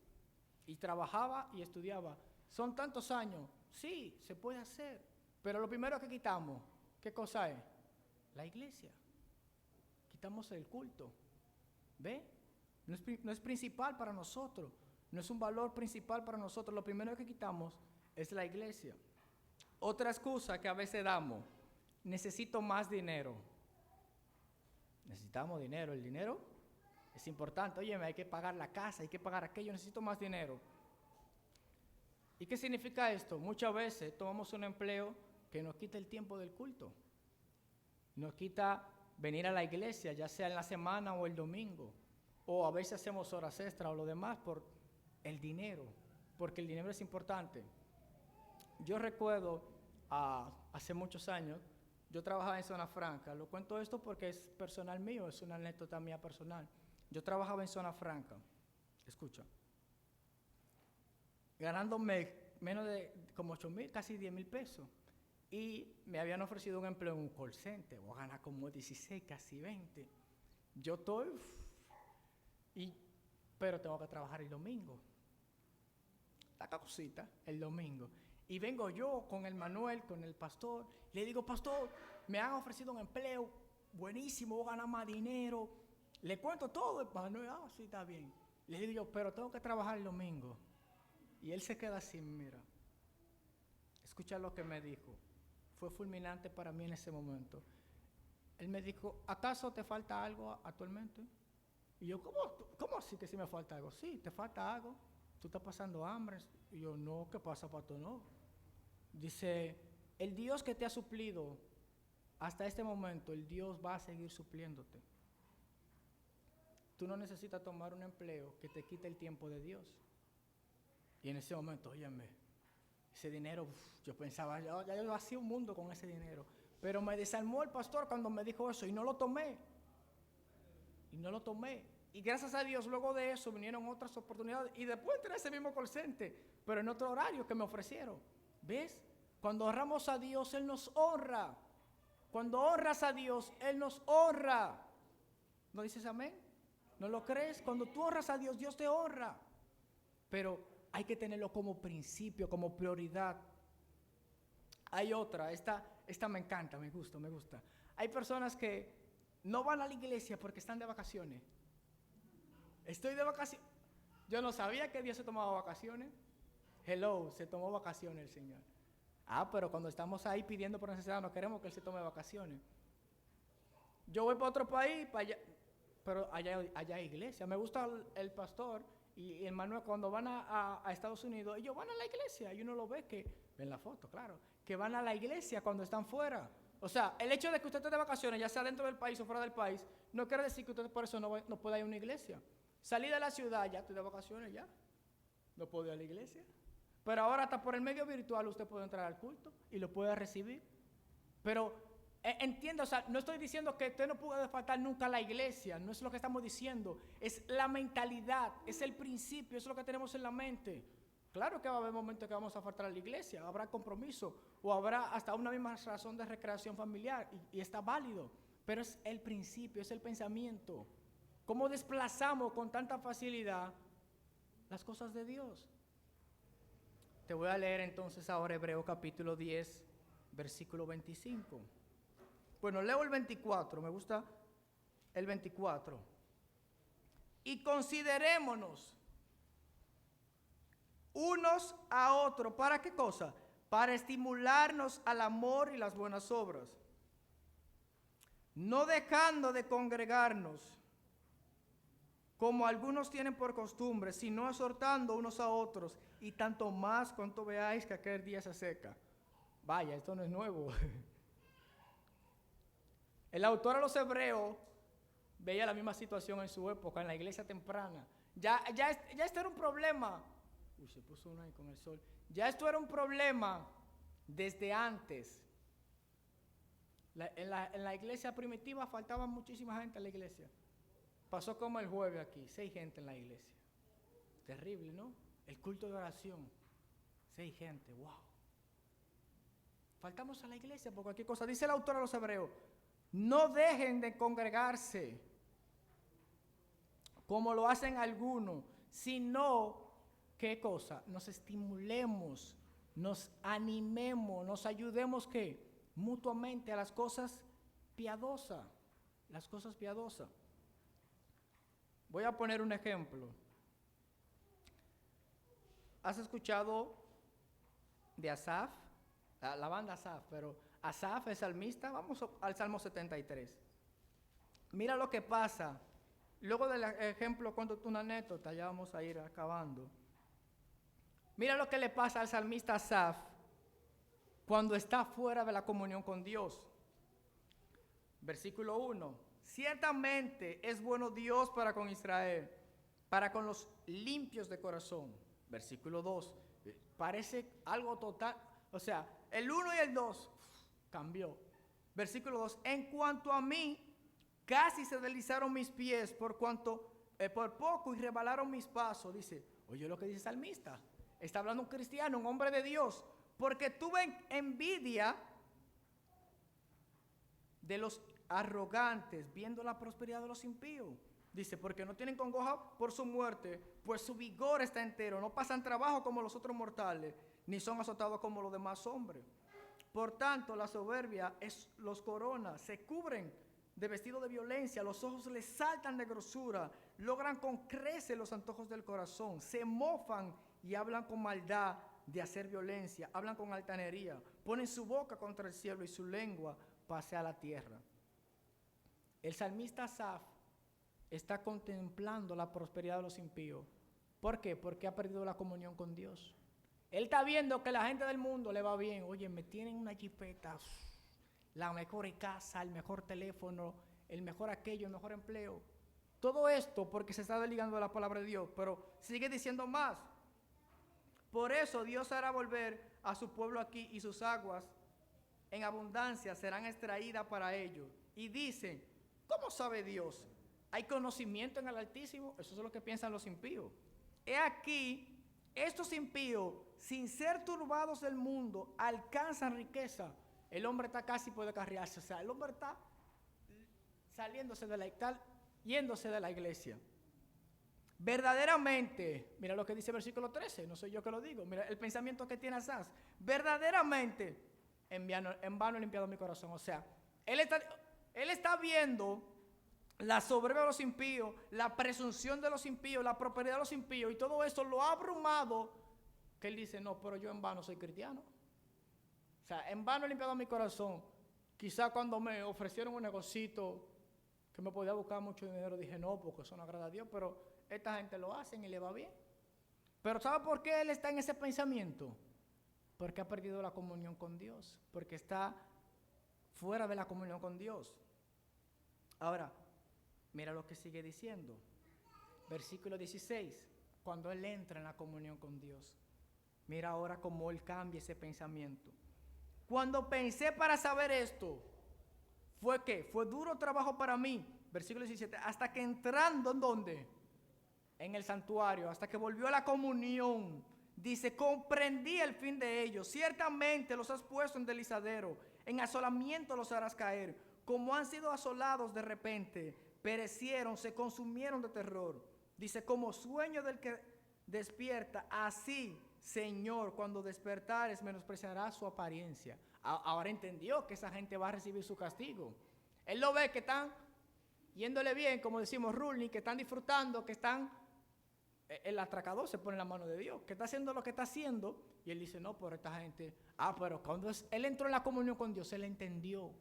Y trabajaba y estudiaba. Son tantos años. Sí, se puede hacer. Pero lo primero que quitamos, ¿qué cosa es? La iglesia. Quitamos el culto. ¿Ve? No es principal para nosotros. No es un valor principal para nosotros. Lo primero que quitamos es la iglesia. Otra excusa que a veces damos. Necesito más dinero. Necesitamos dinero. El dinero es importante. Oye, hay que pagar la casa, hay que pagar aquello. Necesito más dinero. ¿Y qué significa esto? Muchas veces tomamos un empleo que nos quita el tiempo del culto. Nos quita venir a la iglesia, ya sea en la semana o el domingo. O a veces hacemos horas extras o lo demás por el dinero, porque el dinero es importante. Yo recuerdo hace muchos años, yo trabajaba en Zona Franca. Lo cuento esto porque es personal mío, es una anécdota mía personal. Yo trabajaba en Zona Franca, escucha, ganándome menos de como 8,000, casi 10,000 pesos. Y me habían ofrecido un empleo en un call center, voy a ganar como 16, casi 20. Yo estoy, pero tengo que trabajar el domingo. La cosita, el domingo. Y vengo yo con el Manuel, con el pastor, le digo, pastor, me han ofrecido un empleo buenísimo, voy a ganar más dinero. Le cuento todo, el Manuel, sí, está bien. Le digo yo, pero tengo que trabajar el domingo. Y él se queda así, mira. Escucha lo que me dijo. Fue fulminante para mí en ese momento. Él me dijo, ¿acaso te falta algo actualmente? Y yo, ¿cómo así que sí me falta algo? Sí, te falta algo. ¿Tú estás pasando hambre? Y yo, no, ¿qué pasa, pastor? No. Dice, el Dios que te ha suplido hasta este momento, el Dios va a seguir supliéndote. Tú no necesitas tomar un empleo que te quite el tiempo de Dios. Y en ese momento, óyeme, ese dinero, yo pensaba, ya yo hacía un mundo con ese dinero. Pero me desarmó el pastor cuando me dijo eso y no lo tomé. Y gracias a Dios, luego de eso vinieron otras oportunidades. Y después entré a ese mismo call center, pero en otro horario que me ofrecieron. ¿Ves? Cuando honramos a Dios, Él nos honra. Cuando honras a Dios, Él nos honra. ¿No dices amén? ¿No lo crees? Cuando tú honras a Dios, Dios te honra. Pero hay que tenerlo como principio, como prioridad. Hay otra, esta me encanta, me gusta. Hay personas que no van a la iglesia porque están de vacaciones. Estoy de vacaciones. Yo no sabía que Dios se tomaba vacaciones. Hello, se tomó vacaciones el Señor. Pero cuando estamos ahí pidiendo por necesidad, no queremos que Él se tome vacaciones. Yo voy para otro país, para allá, pero allá hay iglesia. Me gusta el pastor y el Manuel cuando van a Estados Unidos, ellos van a la iglesia y uno lo ve que, ven la foto, claro, que van a la iglesia cuando están fuera. O sea, el hecho de que usted esté de vacaciones, ya sea dentro del país o fuera del país, no quiere decir que usted por eso no pueda ir a una iglesia. Salí de la ciudad, ya estoy de vacaciones, ya. No puedo ir a la iglesia. Pero ahora hasta por el medio virtual usted puede entrar al culto y lo puede recibir. Pero entiendo, o sea, no estoy diciendo que usted no puede faltar nunca a la iglesia, no es lo que estamos diciendo. Es la mentalidad, es el principio, es lo que tenemos en la mente. Claro que va a haber momentos que vamos a faltar a la iglesia, habrá compromiso o habrá hasta una misma razón de recreación familiar y está válido. Pero es el principio, es el pensamiento. ¿Cómo desplazamos con tanta facilidad las cosas de Dios? Te voy a leer entonces ahora Hebreos capítulo 10, versículo 25. Bueno, leo el 24, me gusta el 24. Y considerémonos unos a otros, ¿para qué cosa? Para estimularnos al amor y las buenas obras, no dejando de congregarnos, como algunos tienen por costumbre, sino exhortando unos a otros, y tanto más cuanto veáis que aquel día se acerca. Vaya, esto no es nuevo. El autor a los Hebreos veía la misma situación en su época, en la iglesia temprana. Ya esto era un problema. Uy, se puso uno ahí con el sol. Ya esto era un problema desde antes. En la iglesia primitiva faltaba muchísima gente en la iglesia. Pasó como el jueves aquí, 6 gente en la iglesia. Terrible, ¿no? El culto de oración, 6 gente, wow. faltamos a la iglesia por cualquier cosa. Dice el autor a los Hebreos, no dejen de congregarse como lo hacen algunos, sino, ¿qué cosa? Nos estimulemos, nos animemos, nos ayudemos, ¿qué? Mutuamente a las cosas piadosas, las cosas piadosas. Voy a poner un ejemplo. ¿Has escuchado de Asaf? La banda Asaf, pero Asaf es salmista. Vamos al Salmo 73. Mira lo que pasa. Luego del ejemplo, cuento una anécdota, ya vamos a ir acabando. Mira lo que le pasa al salmista Asaf cuando está fuera de la comunión con Dios. Versículo 1. Ciertamente es bueno Dios para con Israel, para con los limpios de corazón. Versículo 2. Parece algo total. O sea, el 1 y el 2 cambió. Versículo 2. En cuanto a mí, casi se deslizaron mis pies por poco y rebalaron mis pasos. Dice, oye lo que dice el salmista. Está hablando un cristiano, un hombre de Dios. Porque tuve envidia de los arrogantes, viendo la prosperidad de los impíos. Dice, porque no tienen congoja por su muerte, pues su vigor está entero. No pasan trabajo como los otros mortales, ni son azotados como los demás hombres. Por tanto, la soberbia los corona, se cubren de vestido de violencia, los ojos les saltan de grosura, logran con creces los antojos del corazón, se mofan y hablan con maldad de hacer violencia, hablan con altanería, ponen su boca contra el cielo y su lengua pasea la tierra. El salmista Asaf está contemplando la prosperidad de los impíos. ¿Por qué? Porque ha perdido la comunión con Dios. Él está viendo que la gente del mundo le va bien. Oye, me tienen una jipeta, la mejor casa, el mejor teléfono, el mejor aquello, el mejor empleo. Todo esto porque se está desligando de la palabra de Dios, pero sigue diciendo más. Por eso Dios hará volver a su pueblo aquí y sus aguas en abundancia serán extraídas para ellos. Y dicen, ¿cómo sabe Dios? ¿Hay conocimiento en el Altísimo? Eso es lo que piensan los impíos. He aquí, estos impíos, sin ser turbados del mundo, alcanzan riqueza. El hombre está casi por descarriarse. O sea, el hombre está yéndose de la iglesia. Verdaderamente, mira lo que dice el versículo 13, no soy yo que lo digo, mira el pensamiento que tiene Asaf. Verdaderamente, en vano he limpiado mi corazón. O sea, él está viendo la soberbia de los impíos, la presunción de los impíos, la prosperidad de los impíos, y todo eso lo ha abrumado, que él dice, no, pero yo en vano soy cristiano. O sea, en vano he limpiado mi corazón. Quizá cuando me ofrecieron un negocito que me podía buscar mucho dinero, dije, no, porque eso no agrada a Dios, pero esta gente lo hace y le va bien. Pero ¿sabe por qué él está en ese pensamiento? Porque ha perdido la comunión con Dios, porque está fuera de la comunión con Dios. Ahora, mira lo que sigue diciendo. Versículo 16, cuando él entra en la comunión con Dios. Mira ahora cómo él cambia ese pensamiento. Cuando pensé para saber esto, ¿fue qué? Fue duro trabajo para mí. Versículo 17, hasta que entrando, ¿en dónde? En el santuario, hasta que volvió a la comunión. Dice, comprendí el fin de ellos. Ciertamente los has puesto en deslizadero, en asolamiento los harás caer. Como han sido asolados de repente, perecieron, se consumieron de terror. Dice, como sueño del que despierta, así, Señor, cuando despertares, menospreciará su apariencia. Ahora entendió que esa gente va a recibir su castigo. Él lo ve que están yéndole bien, como decimos, ruling, que están disfrutando, que están... El atracador se pone en la mano de Dios, que está haciendo lo que está haciendo, y él dice, no, pero esta gente... pero cuando él entró en la comunión con Dios, él entendió.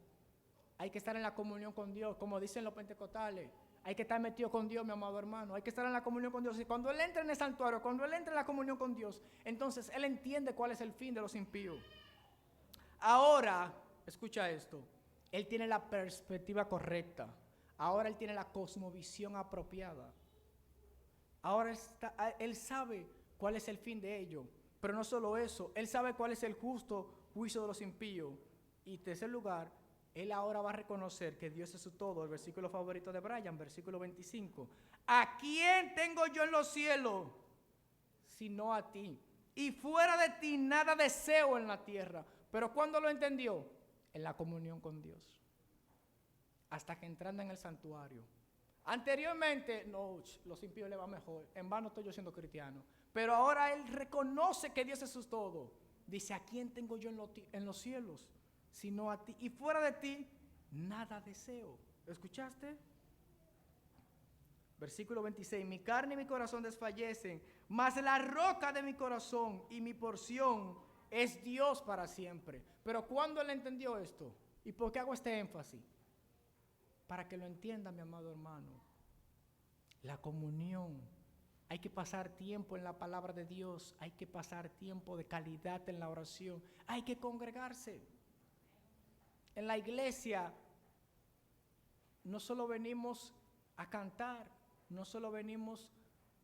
Hay que estar en la comunión con Dios, como dicen los pentecostales. Hay que estar metido con Dios, mi amado hermano. Hay que estar en la comunión con Dios. Y cuando él entra en el santuario, cuando él entra en la comunión con Dios, entonces él entiende cuál es el fin de los impíos. Ahora, escucha esto, él tiene la perspectiva correcta. Ahora él tiene la cosmovisión apropiada. Ahora él sabe cuál es el fin de ello. Pero no solo eso, él sabe cuál es el justo juicio de los impíos. Y en tercer lugar, él ahora va a reconocer que Dios es su todo. El versículo favorito de Brian, versículo 25. ¿A quién tengo yo en los cielos? Sino a ti. Y fuera de ti nada deseo en la tierra. Pero ¿cuándo lo entendió? En la comunión con Dios. Hasta que entrando en el santuario. Anteriormente, no, los impíos le va mejor. En vano estoy yo siendo cristiano. Pero ahora él reconoce que Dios es su todo. Dice, ¿a quién tengo yo en los cielos? Sino a ti. Y fuera de ti, nada deseo. ¿Escuchaste? Versículo 26. Mi carne y mi corazón desfallecen, mas la roca de mi corazón y mi porción es Dios para siempre. Pero ¿cuándo él entendió esto? ¿Y por qué hago este énfasis? Para que lo entienda, mi amado hermano. La comunión. Hay que pasar tiempo en la palabra de Dios. Hay que pasar tiempo de calidad en la oración. Hay que congregarse. En la iglesia no solo venimos a cantar, no solo venimos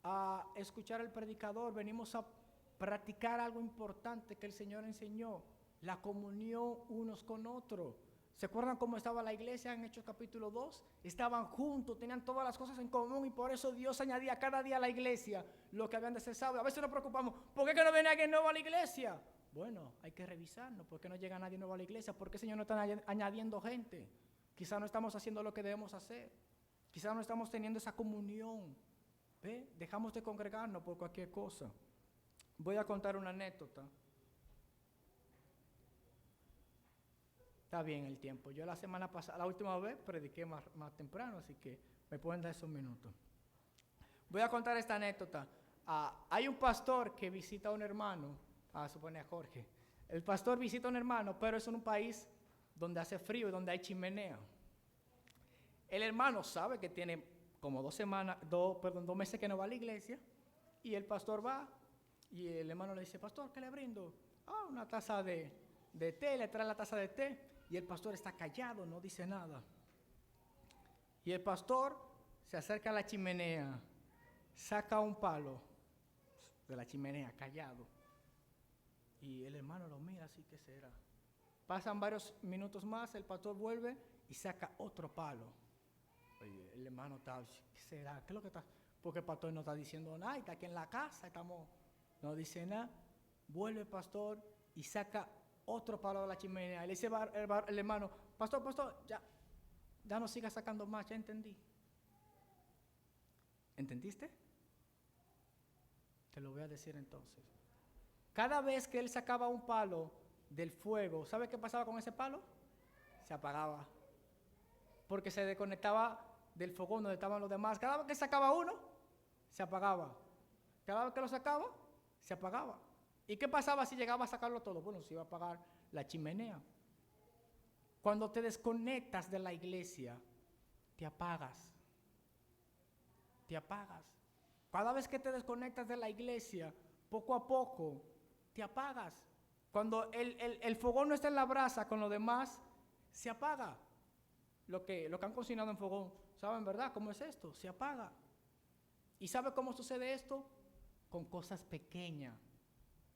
a escuchar al predicador, venimos a practicar algo importante que el Señor enseñó, la comunión unos con otros. ¿Se acuerdan cómo estaba la iglesia en Hechos capítulo 2? Estaban juntos, tenían todas las cosas en común y por eso Dios añadía cada día a la iglesia lo que habían de ser salvos. A veces nos preocupamos, ¿por qué que no viene alguien nuevo a la iglesia? Bueno, hay que revisarnos, ¿por qué no llega nadie nuevo a la iglesia? ¿Por qué el Señor no está añadiendo gente? Quizás no estamos haciendo lo que debemos hacer. Quizás no estamos teniendo esa comunión. ¿Ve? Dejamos de congregarnos por cualquier cosa. Voy a contar una anécdota. Está bien el tiempo. Yo la semana pasada, la última vez, prediqué más temprano, así que me pueden dar esos minutos. Voy a contar esta anécdota. Hay un pastor que visita a un hermano, supone a Jorge. El pastor visita a un hermano, pero es en un país donde hace frío y donde hay chimenea. El hermano sabe que tiene como 2 meses que no va a la iglesia, y el pastor va, y el hermano le dice, pastor, ¿qué le brindo? Una taza de té, le trae la taza de té, y el pastor está callado, no dice nada. Y el pastor se acerca a la chimenea, saca un palo de la chimenea, callado, y el hermano lo mira así, ¿qué será? Pasan varios minutos más, el pastor vuelve y saca otro palo. Oye, el hermano está, ¿qué será? ¿Qué es lo que está? Porque el pastor no está diciendo nada, está aquí en la casa, no dice nada. Vuelve el pastor y saca otro palo de la chimenea. Y le dice el hermano, pastor, ya no siga sacando más, ya entendí. ¿Entendiste? Te lo voy a decir entonces. Cada vez que él sacaba un palo del fuego, ¿sabe qué pasaba con ese palo? Se apagaba. Porque se desconectaba del fogón donde estaban los demás. Cada vez que sacaba uno, se apagaba. Cada vez que lo sacaba, se apagaba. ¿Y qué pasaba si llegaba a sacarlo todo? Bueno, se iba a apagar la chimenea. Cuando te desconectas de la iglesia, te apagas. Te apagas. Cada vez que te desconectas de la iglesia, poco a poco, te apagas. Cuando el fogón no está en la brasa con lo demás, se apaga. Lo que han cocinado en fogón, ¿saben verdad cómo es esto? Se apaga. ¿Y sabe cómo sucede esto? Con cosas pequeñas.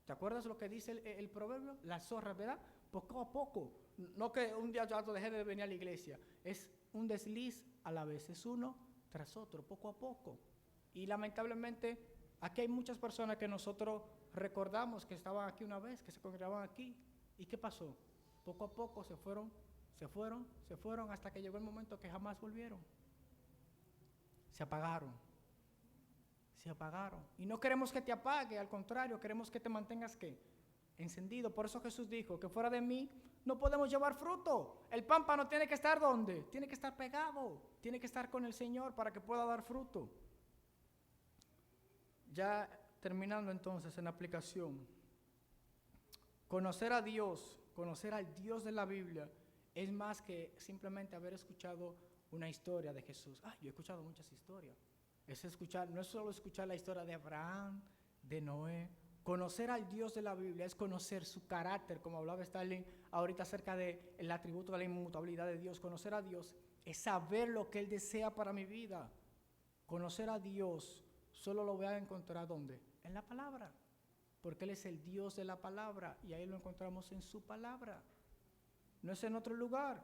¿Te acuerdas lo que dice el proverbio? Las zorras, ¿verdad? Poco a poco. No que un día yo dejé de venir a la iglesia. Es un desliz a la vez. Es uno tras otro, poco a poco. Y lamentablemente, aquí hay muchas personas que nosotros recordamos que estaban aquí una vez, que se congregaban aquí. ¿Y qué pasó? Poco a poco se fueron, hasta que llegó el momento que jamás volvieron. Se apagaron. Y no queremos que te apague, al contrario, queremos que te mantengas, ¿qué? Encendido. Por eso Jesús dijo que fuera de mí no podemos llevar fruto. El pámpano tiene que estar ¿dónde? Tiene que estar pegado, tiene que estar con el Señor para que pueda dar fruto. Ya terminando entonces en la aplicación. Conocer a Dios, conocer al Dios de la Biblia, es más que simplemente haber escuchado una historia de Jesús. Yo he escuchado muchas historias. No es solo escuchar la historia de Abraham, de Noé. Conocer al Dios de la Biblia es conocer su carácter, como hablaba Stalin ahorita acerca del atributo de la inmutabilidad de Dios. Conocer a Dios es saber lo que Él desea para mi vida. Conocer a Dios solo lo voy a encontrar ¿dónde? En la palabra. Porque Él es el Dios de la palabra y ahí lo encontramos en su palabra. No es en otro lugar.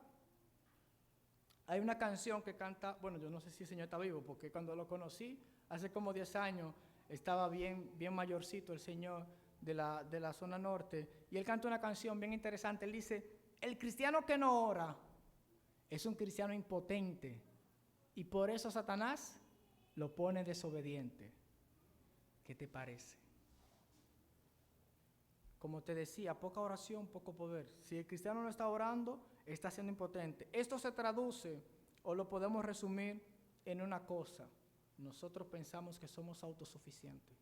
Hay una canción que canta, bueno, yo no sé si el Señor está vivo, porque cuando lo conocí, hace como 10 años, estaba bien mayorcito el Señor. de la zona norte, y él canta una canción bien interesante. Él dice, el cristiano que no ora es un cristiano impotente, y por eso Satanás lo pone desobediente. ¿Qué te parece? Como te decía, poca oración, poco poder. Si el cristiano no está orando, está siendo impotente. Esto se traduce, o lo podemos resumir en una cosa: nosotros pensamos que somos autosuficientes.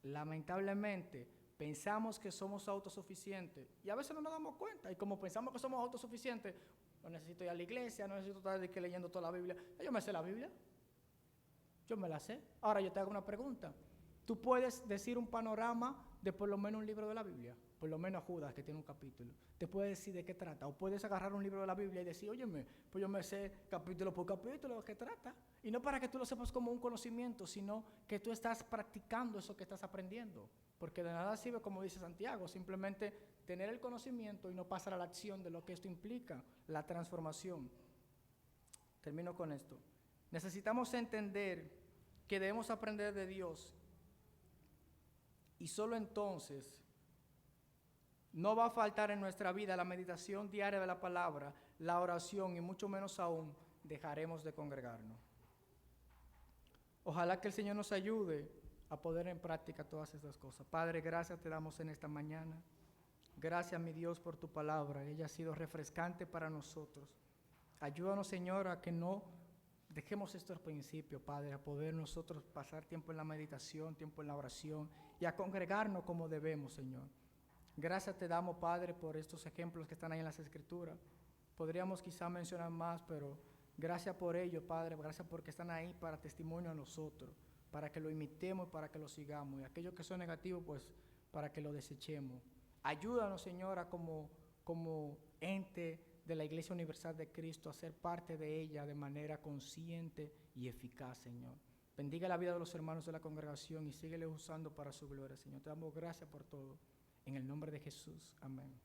Lamentablemente, pensamos que somos autosuficientes y a veces no nos damos cuenta. Y como pensamos que somos autosuficientes, no necesito ir a la iglesia, no necesito estar leyendo toda la Biblia. Yo me sé la Biblia, yo me la sé. Ahora yo te hago una pregunta. ¿Tú puedes decir un panorama de por lo menos un libro de la Biblia? Por lo menos Judas, que tiene un capítulo. Te puedes decir de qué trata. O puedes agarrar un libro de la Biblia y decir, óyeme, pues yo me sé capítulo por capítulo de qué trata. Y no para que tú lo sepas como un conocimiento, sino que tú estás practicando eso que estás aprendiendo. Porque de nada sirve, como dice Santiago, simplemente tener el conocimiento y no pasar a la acción de lo que esto implica, la transformación. Termino con esto. Necesitamos entender que debemos aprender de Dios, y solo entonces no va a faltar en nuestra vida la meditación diaria de la palabra, la oración, y mucho menos aún dejaremos de congregarnos. Ojalá que el Señor nos ayude a poner en práctica todas estas cosas. Padre, gracias te damos en esta mañana. Gracias, mi Dios, por tu palabra. Ella ha sido refrescante para nosotros. Ayúdanos, Señor, a que no dejemos estos principios, Padre, a poder nosotros pasar tiempo en la meditación, tiempo en la oración y a congregarnos como debemos, Señor. Gracias te damos, Padre, por estos ejemplos que están ahí en las Escrituras. Podríamos quizá mencionar más, pero gracias por ello, Padre. Gracias porque están ahí para testimonio a nosotros, para que lo imitemos y para que lo sigamos. Y aquellos que son negativos, pues, para que lo desechemos. Ayúdanos, Señora, como ente de la Iglesia Universal de Cristo, a ser parte de ella de manera consciente y eficaz, Señor. Bendiga la vida de los hermanos de la congregación y síguele usando para su gloria, Señor. Te damos gracias por todo. En el nombre de Jesús. Amén.